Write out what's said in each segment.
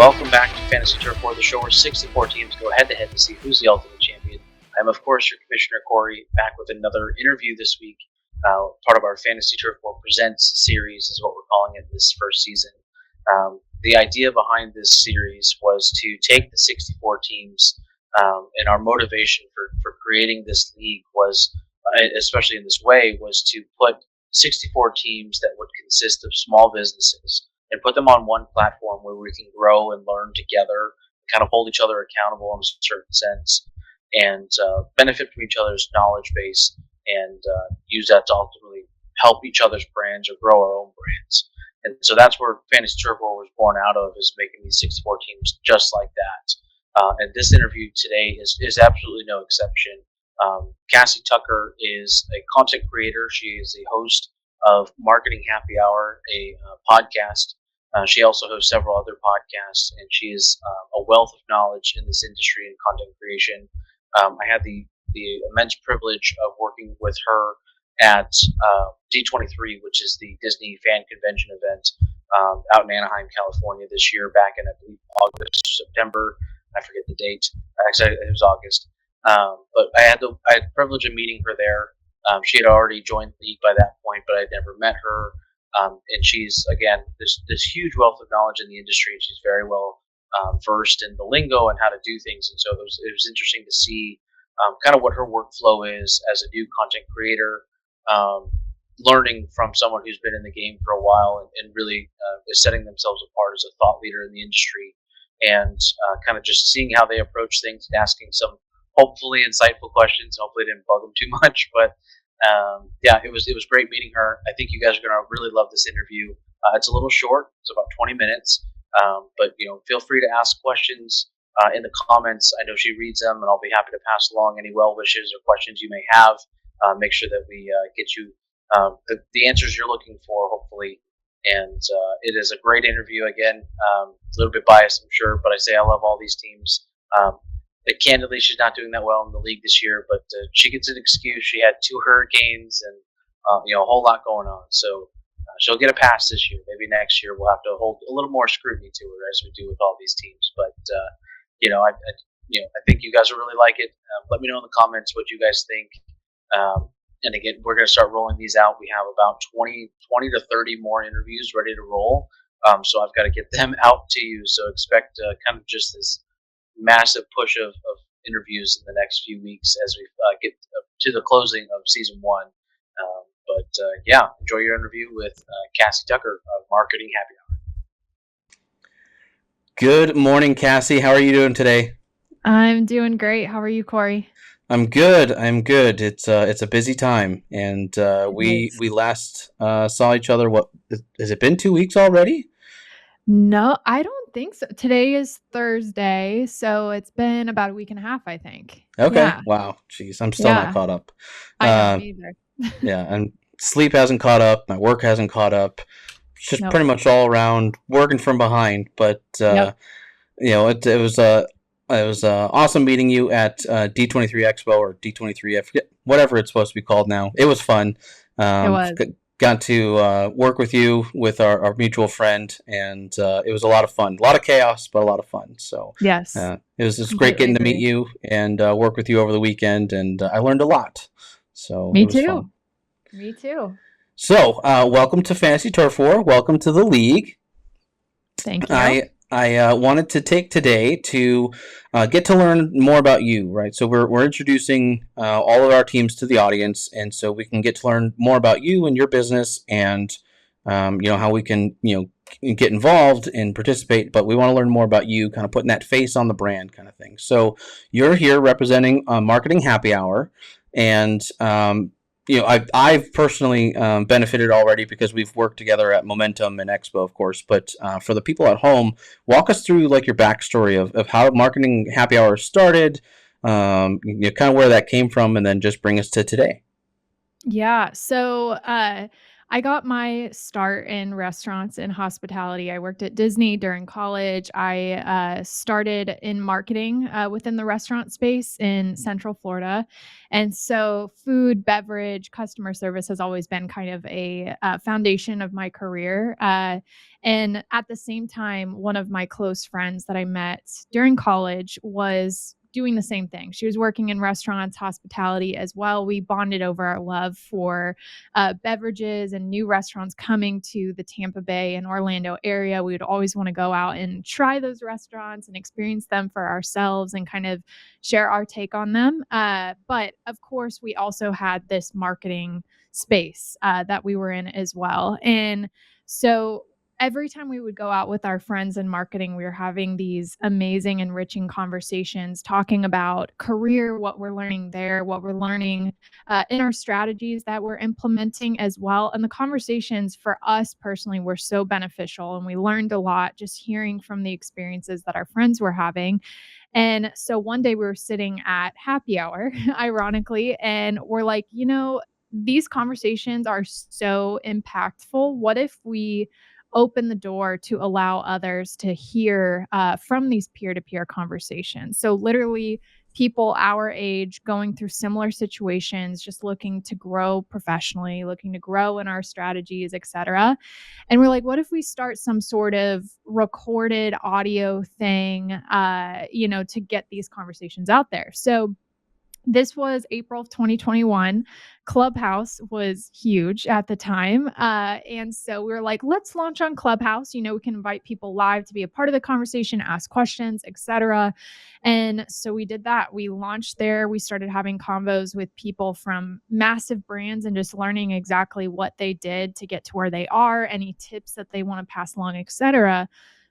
Welcome back to Fantasy Turf War, the show where 64 teams go head-to-head to see who's the ultimate champion. I'm, of course, your Commissioner Corey, back with another interview this week. Part of our Fantasy Turf War Presents series is what we're calling it this first season. The idea behind this series was to take the 64 teams, and our motivation for creating this league was, especially in this way, was to put 64 teams that would consist of small businesses and put them on one platform where we can grow and learn together, kind of hold each other accountable in a certain sense, and benefit from each other's knowledge base, and use that to ultimately help each other's brands or grow our own brands. And so that's where Fantasy Turf War was born out of, is making these 64 teams just like that. And this interview today is absolutely no exception. Cassie Tucker is a content creator. She is a host of Marketing Happy Hour, a podcast. She also hosts several other podcasts, and she is a wealth of knowledge in this industry and content creation. I had the immense privilege of working with her at D23, which is the Disney fan convention event out in Anaheim, California this year, back in, I believe, August, September. I forget the date. Actually, it was August. But I had the privilege of meeting her there. She had already joined the league by that point, but I'd never met her. And she's, again, this huge wealth of knowledge in the industry, and she's very well versed in the lingo and how to do things. And so it was interesting to see kind of what her workflow is as a new content creator, learning from someone who's been in the game for a while and really is setting themselves apart as a thought leader in the industry, and kind of just seeing how they approach things and asking some hopefully insightful questions. Hopefully it didn't bug them too much, but yeah, it was great meeting her. I think you guys are going to really love this interview. It's a little short. It's about 20 minutes, but feel free to ask questions in the comments. I know she reads them, and I'll be happy to pass along any well wishes or questions you may have. Make sure that we get you the answers you're looking for, hopefully. And it is a great interview. Again, a little bit biased, I'm sure, but I say I love all these teams. Candidly, she's not doing that well in the league this year, but she gets an excuse. She had 2 hurricanes and a whole lot going on. So she'll get a pass this year. Maybe next year we'll have to hold a little more scrutiny to her, as we do with all these teams. But I think you guys will really like it. Let me know in the comments what you guys think. And again, we're going to start rolling these out. We have about 20 to 30 more interviews ready to roll. So I've got to get them out to you. So expect kind of just this massive push of interviews in the next few weeks as we get to the closing of season 1. Yeah, enjoy your interview with Cassie Tucker of Marketing Happy Hour. Good morning, Cassie. How are you doing today? I'm doing great. How are you, Corey? I'm good. It's a busy time, and we last saw each other. What has it been? 2 weeks already? No, I don't think so. Today is Thursday, so it's been about a week and a half, I think. Okay. Yeah. Wow. Jeez, I'm still not caught up. I don't either. Yeah, and sleep hasn't caught up. My work hasn't caught up. It's just pretty much all around working from behind. But it was awesome meeting you at D23 Expo or D23. I forget, whatever it's supposed to be called now. It was fun. It was. Got to work with you, with our mutual friend, and it was a lot of fun. A lot of chaos, but a lot of fun. So yes, it was just great getting to meet you and work with you over the weekend, and I learned a lot. So Me it was too. fun. Me too. So welcome to Fantasy Turf War. Welcome to the league. Thank you. I wanted to take today to get to learn more about you, right? So we're introducing all of our teams to the audience, and so we can get to learn more about you and your business, and how we can get involved and participate. But we want to learn more about you, kind of putting that face on the brand, kind of thing. So you're here representing Marketing Happy Hour, and I've personally benefited already because we've worked together at Momentum and Expo, of course. But for the people at home, walk us through like your backstory of how Marketing Happy Hour started, kind of where that came from, and then just bring us to today. Yeah. So I got my start in restaurants and hospitality. I worked at Disney during college. I started in marketing within the restaurant space in Central Florida. And so, food, beverage, customer service has always been kind of a foundation of my career. And at the same time, one of my close friends that I met during college was doing the same thing. She was working in restaurants, hospitality as well. We bonded over our love for beverages and new restaurants coming to the Tampa Bay and Orlando area. We would always want to go out and try those restaurants and experience them for ourselves and kind of share our take on them. But of course, we also had this marketing space that we were in as well. And so every time we would go out with our friends in marketing, we were having these amazing, enriching conversations talking about career, what we're learning there, what we're learning in our strategies that we're implementing as well. And the conversations for us personally were so beneficial. And we learned a lot just hearing from the experiences that our friends were having. And so one day we were sitting at happy hour, ironically, and we're like, these conversations are so impactful. What if we open the door to allow others to hear from these peer-to-peer conversations? So literally people our age going through similar situations, just looking to grow professionally, looking to grow in our strategies, etc. And we're like, what if we start some sort of recorded audio thing, to get these conversations out there? So this was April of 2021. Clubhouse was huge at the time. And so we were like, let's launch on Clubhouse. We can invite people live to be a part of the conversation, ask questions, etc. And so we did that. We launched there. We started having convos with people from massive brands and just learning exactly what they did to get to where they are, any tips that they want to pass along, etc.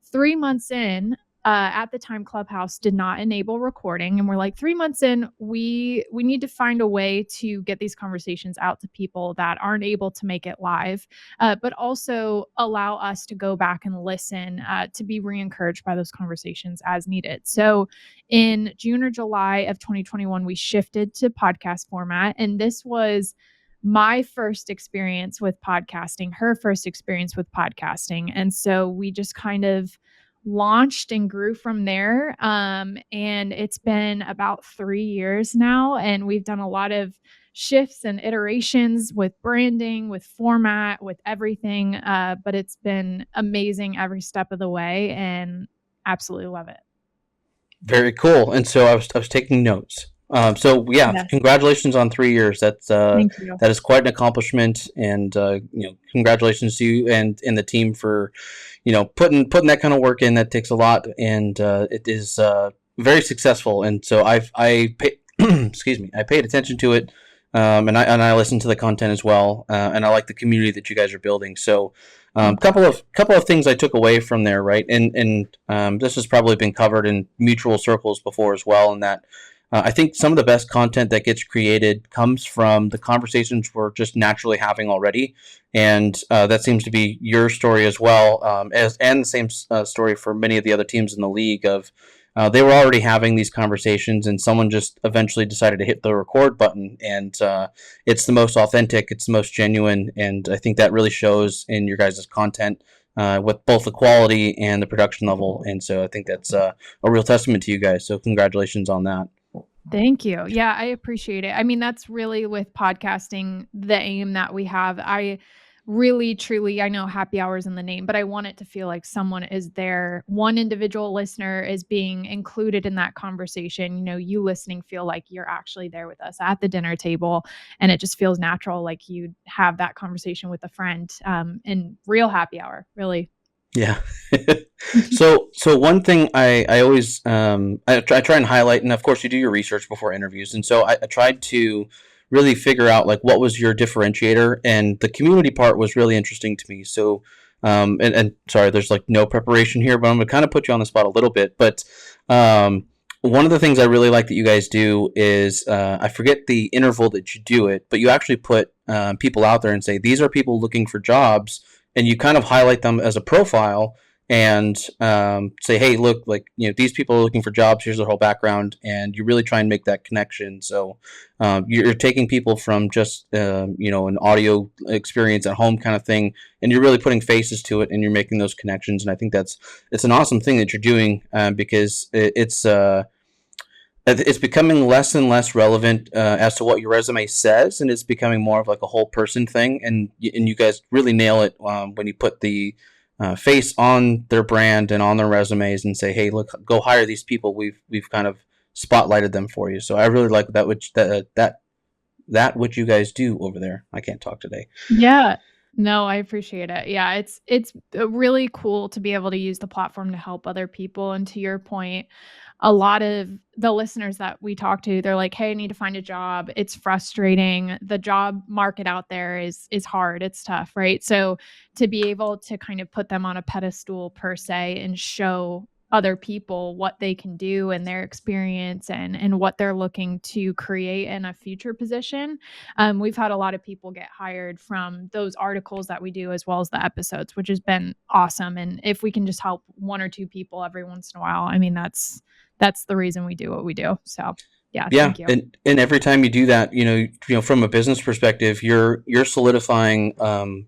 3 months in, at the time, Clubhouse did not enable recording, and we're like, 3 months in, we need to find a way to get these conversations out to people that aren't able to make it live, but also allow us to go back and listen, to be re-encouraged by those conversations as needed. So in June or July of 2021, we shifted to podcast format, and this was my first experience with podcasting, her first experience with podcasting. And so we just kind of launched and grew from there. And it's been about 3 years now, and we've done a lot of shifts and iterations with branding, with format, with everything. But it's been amazing every step of the way, and absolutely love it. Very cool. And so I was taking notes. Yes. Congratulations on 3 years. Thank you. That is quite an accomplishment, and congratulations to you and the team for putting that kind of work in. That takes a lot, and it is very successful. And so excuse me, I paid attention to it, and I listened to the content as well, and I like the community that you guys are building. So. Couple of things I took away from there, right? And this has probably been covered in mutual circles before as well. And that I think some of the best content that gets created comes from the conversations we're just naturally having already, and that seems to be your story as well, and the same story for many of the other teams in the league. Of they were already having these conversations, and someone just eventually decided to hit the record button, and it's the most authentic, it's the most genuine, and I think that really shows in your guys' content with both the quality and the production level, and so I think that's a real testament to you guys, so congratulations on that. Thank you. Yeah, I appreciate it. I mean, that's really with podcasting, the aim that we have. I really, truly, I know happy hours in the name, but I want it to feel like someone is there. One individual listener is being included in that conversation. You listening feel like you're actually there with us at the dinner table, and it just feels natural, like you have that conversation with a friend, in real happy hour, really. Yeah. So one thing I always I try and highlight, and of course you do your research before interviews, and so I tried to really figure out like what was your differentiator, and the community part was really interesting to me. So and sorry, there's like no preparation here, but I'm gonna kind of put you on the spot a little bit. But one of the things I really like that you guys do is I forget the interval that you do it, but you actually put people out there and say these are people looking for jobs, and you kind of highlight them as a profile, and say, hey, look, like, these people are looking for jobs. Here's their whole background, and you really try and make that connection. So you're taking people from just an audio experience at home kind of thing, and you're really putting faces to it, and you're making those connections. And I think it's an awesome thing that you're doing, because it's becoming less and less relevant as to what your resume says, and it's becoming more of like a whole person thing. And you guys really nail it when you put the face on their brand and on their resumes and say, "Hey, look, go hire these people. We've kind of spotlighted them for you." So I really like that what you guys do over there. I can't talk today. Yeah. No, I appreciate it. Yeah, it's really cool to be able to use the platform to help other people. And to your point, a lot of the listeners that we talk to, they're like, "Hey, I need to find a job. It's frustrating. The job market out there is hard. It's tough, right?" So to be able to kind of put them on a pedestal per se and show other people what they can do and their experience and what they're looking to create in a future position. We've had a lot of people get hired from those articles that we do as well as the episodes, which has been awesome. And if we can just help one or two people every once in a while, I mean, that's the reason we do what we do. So yeah, Yeah, thank you. and every time you do that, from a business perspective, you're solidifying,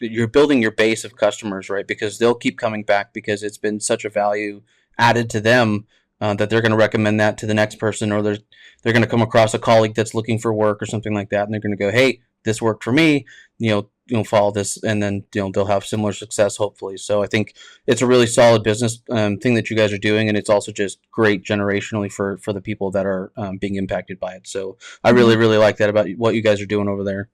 you're building your base of customers, right? Because they'll keep coming back because it's been such a value added to them, that they're going to recommend that to the next person, or they're going to come across a colleague that's looking for work or something like that, and they're going to go, "Hey, this worked for me. Follow this," and then they'll have similar success, hopefully. So I think it's a really solid business thing that you guys are doing, and it's also just great generationally for the people that are being impacted by it. So I really, Mhm. really like that about what you guys are doing over there.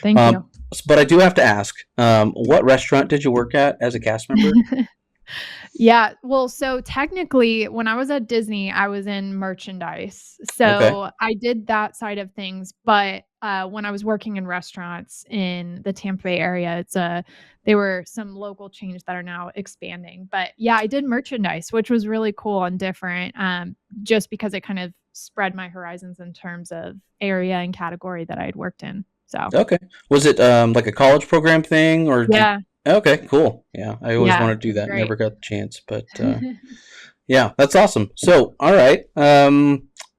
Thank you. But I do have to ask, what restaurant did you work at as a cast member? Yeah, well, so technically, when I was at Disney, I was in merchandise. Okay. So I did that side of things, but when I was working in restaurants in the Tampa Bay area, they were some local chains that are now expanding. But yeah, I did merchandise, which was really cool and different, just because it kind of spread my horizons in terms of area and category that I had worked in. So Okay. Was it like a college program thing, or did? yeah, Okay, cool. Yeah, I always yeah, wanted to it do was that. great. Never got the chance, but yeah, that's awesome. So, all right.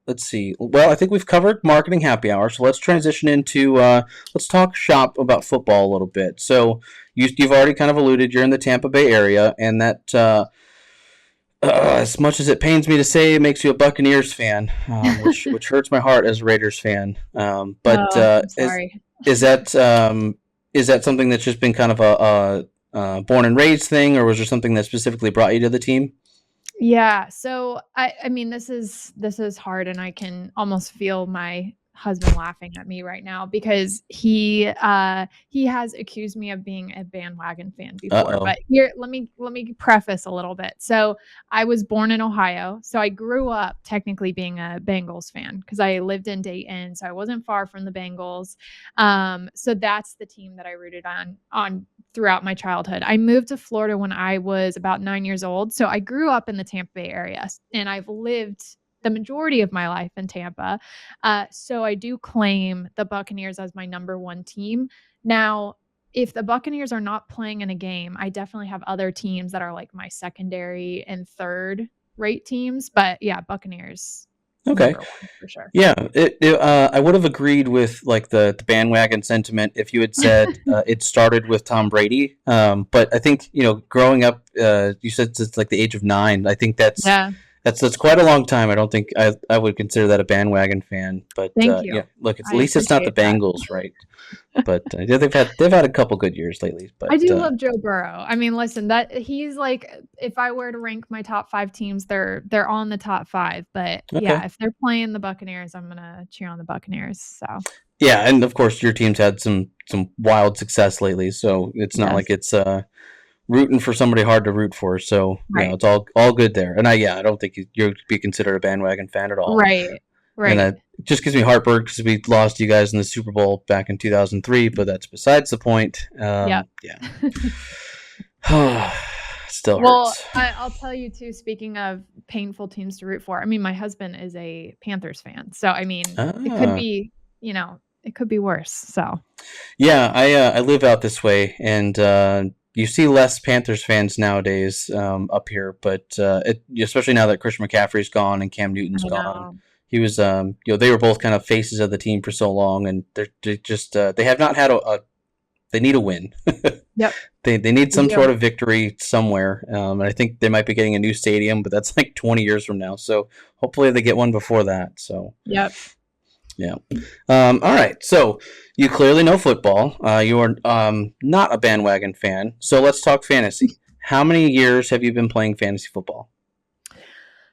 Let's see. Well, I think we've covered marketing happy hour, so let's transition into let's talk shop about football a little bit. So, you've already kind of alluded you're in the Tampa Bay area, and that as much as it pains me to say, it makes you a Buccaneers fan, which hurts my heart as a Raiders fan. But Oh, I'm sorry. is that is that something that's just been kind of a born and raised thing, or was there something that specifically brought you to the team? Yeah, so I mean, this is hard, and I can almost feel my husband laughing at me right now because he has accused me of being a bandwagon fan Uh before. oh. But here, let me preface a little bit. So I was born in Ohio, so I grew up technically being a Bengals fan because I lived in Dayton, so I wasn't far from the Bengals. So that's the team that I rooted on throughout my childhood. I moved to Florida when I was about 9 years old. So I grew up in the Tampa Bay area and I've lived the majority of my life in Tampa. So I do claim the Buccaneers as my number one team. Now, if the Buccaneers are not playing in a game, I definitely have other teams that are like my secondary and third rate teams. But yeah, Buccaneers Okay. number one for sure. Yeah, I would have agreed with like the bandwagon sentiment if you had said it started with Tom Brady. But I think growing up, you said since like the age of 9. I think Yeah. that's quite a long time. I don't think I would consider that a bandwagon fan. But Thank yeah, you. look, at I least it's not the appreciate that. Bengals, right? But yeah, they've had a couple good years lately. I But do love Joe Burrow. I mean, listen, that he's like if I were to rank my top 5 teams, they're on the top 5, but okay. yeah, if they're playing the Buccaneers, I'm gonna cheer on the Buccaneers, so Yeah, and of course your team's had some wild success lately, so it's not like yes. it's rooting for somebody hard to root for. So Right. it's all good there. And I don't think you'd be considered a bandwagon fan at all. Right. And Right. that just gives me heartburn because we lost you guys in the Super Bowl back in 2003. But that's besides the point. Yep. Yeah, still Well, hurts. I'll tell you too, speaking of painful teams to root for, I mean, my husband is a Panthers fan, so, I mean, it could Ah, be, it could be worse, so yeah. I live out this way, and You see less Panthers fans nowadays up here, but especially now that Christian McCaffrey's gone and Cam Newton's I gone. know. He was, they were both kind of faces of the team for so long, and they just they have not had they need a win. Yep. They need They some do. sort of victory somewhere, and I think they might be getting a new stadium, but that's like 20 years from now. So hopefully they get one before that. So Yep. yeah. All right. So you clearly know football. You are not a bandwagon fan. So let's talk fantasy. How many years have you been playing fantasy football?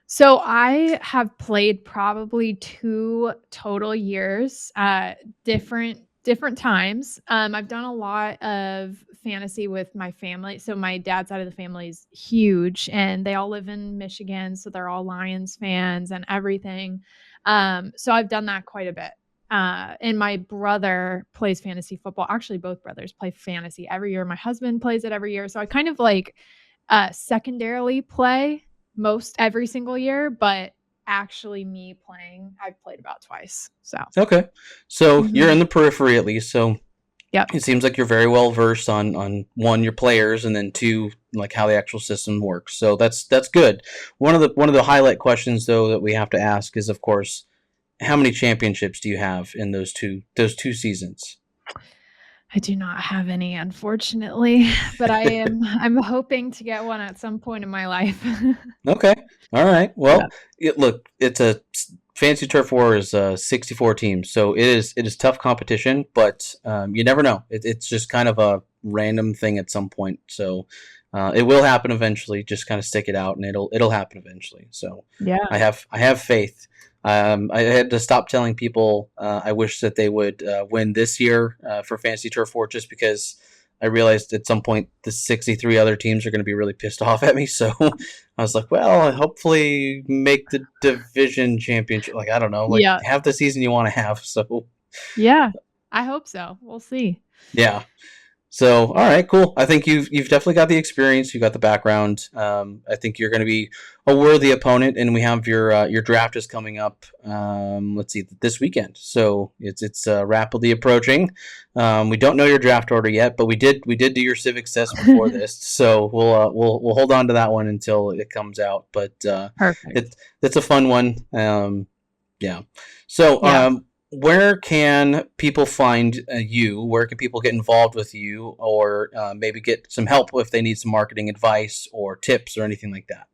So I have played probably 2 total years, different times. I've done a lot of fantasy with my family. So my dad's side of the family is huge, and they all live in Michigan, so they're all Lions fans and everything. So I've done that quite a bit. And my brother plays fantasy football. Actually, both brothers play fantasy every year. My husband plays it every year. So I kind of like secondarily play most every single year, but actually me playing, I've played about twice. So, Okay. So you're mhm. in the periphery at least. So Yep. it seems like you're very well versed on one, your players, and then two, like how the actual system works. So that's good. One of the highlight questions though that we have to ask is, of course, how many championships do you have in those two seasons? I do not have any, unfortunately, but I'm hoping to get one at some point in my life. Okay. All right. Yeah. Well, look, it's a Fantasy Turf War is 64 teams, so it is tough competition, but you never know. It's just kind of a random thing at some point. So it will happen eventually. Just kind of stick it out, and it'll happen eventually. So I Yeah. have faith. I had to stop telling people I wish that they would win this year for Fantasy Turf War, just because I realized at some point the 63 other teams are going to be really pissed off at me. So I was like, well, hopefully make the division championship. Like, I don't know, like Yeah. have the season you want to have. So Yeah. I hope so. We'll see. yeah. So, all right, cool. I think you've definitely got the experience. You've got the background. I think you're going to be a worthy opponent, and we have your draft is coming up. Let's see, this weekend. So it's rapidly approaching. We don't know your draft order yet, but we did do your civics test before this, so we'll hold on to that one until it comes out. But Perfect. it's a fun one. Yeah. So, Yeah. where can people find you? Where can people get involved with you, or maybe get some help if they need some marketing advice or tips or anything like that?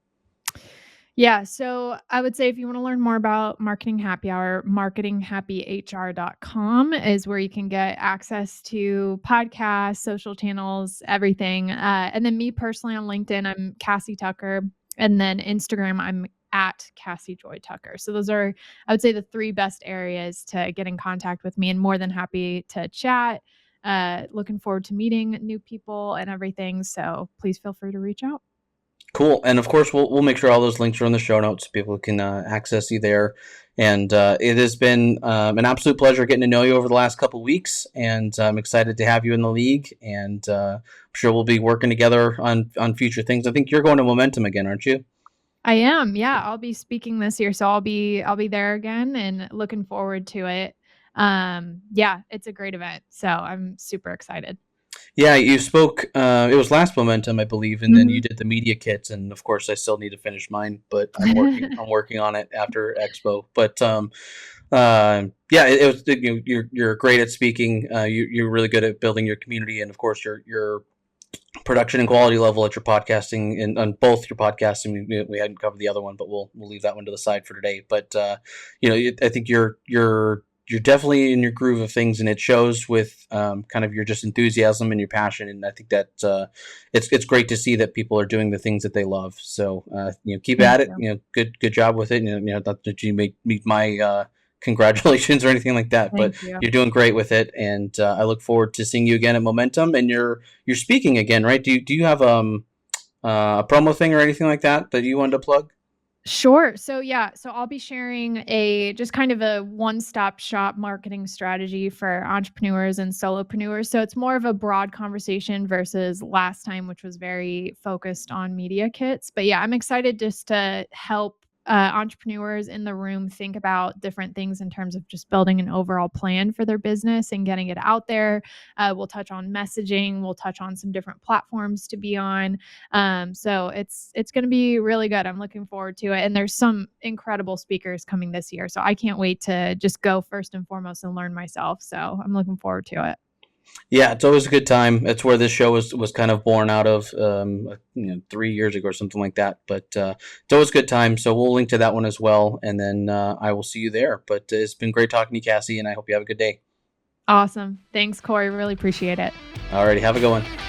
Yeah, so I would say if you want to learn more about Marketing Happy Hour, marketinghappyhr.com is where you can get access to podcasts, social channels, everything. And then me personally on LinkedIn, I'm Cassie Tucker. And then Instagram, I'm at Cassie Joy Tucker. So those are, I would say, the 3 best areas to get in contact with me, and more than happy to chat. Looking forward to meeting new people and everything. So please feel free to reach out. Cool. And of course, we'll make sure all those links are in the show notes so people can access you there. And it has been an absolute pleasure getting to know you over the last couple weeks, and I'm excited to have you in the league. And I'm sure we'll be working together on future things. I think you're going to Momentum again, aren't you? I am. Yeah, I'll be speaking this year, so I'll be there again and looking forward to it. Yeah, it's a great event, so I'm super excited. Yeah, you spoke. It was last Momentum, I believe, and then you Mhm. did the media kits, and of course, I still need to finish mine, but I'm working. I'm working on it after Expo. But yeah, it was. You're great at speaking. You're really good at building your community, and of course, your production and quality level at your podcasting and on both your podcasting. We hadn't covered the other one, but we'll leave that one to the side for today. But I think you're definitely in your groove of things, and it shows with kind of your just enthusiasm and your passion. And I think that it's great to see that people are doing the things that they love. So keep Thank at it. you. Good job with it. Not that you meet my congratulations or anything like that, but Thank you. you're doing great with it, and I look forward to seeing you again at Momentum. And you're speaking again, right? Do you have a promo thing or anything like that you wanted to plug? Sure. So yeah, so I'll be sharing a just kind of a one-stop shop marketing strategy for entrepreneurs and solopreneurs. So it's more of a broad conversation versus last time, which was very focused on media kits. But yeah, I'm excited just to help entrepreneurs in the room think about different things in terms of just building an overall plan for their business and getting it out there. We'll touch on messaging. We'll touch on some different platforms to be on. So it's going to be really good. I'm looking forward to it. And there's some incredible speakers coming this year. So I can't wait to just go first and foremost and learn myself. So I'm looking forward to it. Yeah, it's always a good time. That's where this show was kind of born out of, 3 years ago or something like that. But it's always a good time. So we'll link to that one as well, and then I will see you there. But it's been great talking to you, Cassie, and I hope you have a good day. Awesome. Thanks, Corey. Really appreciate it. Alrighty, have a good one.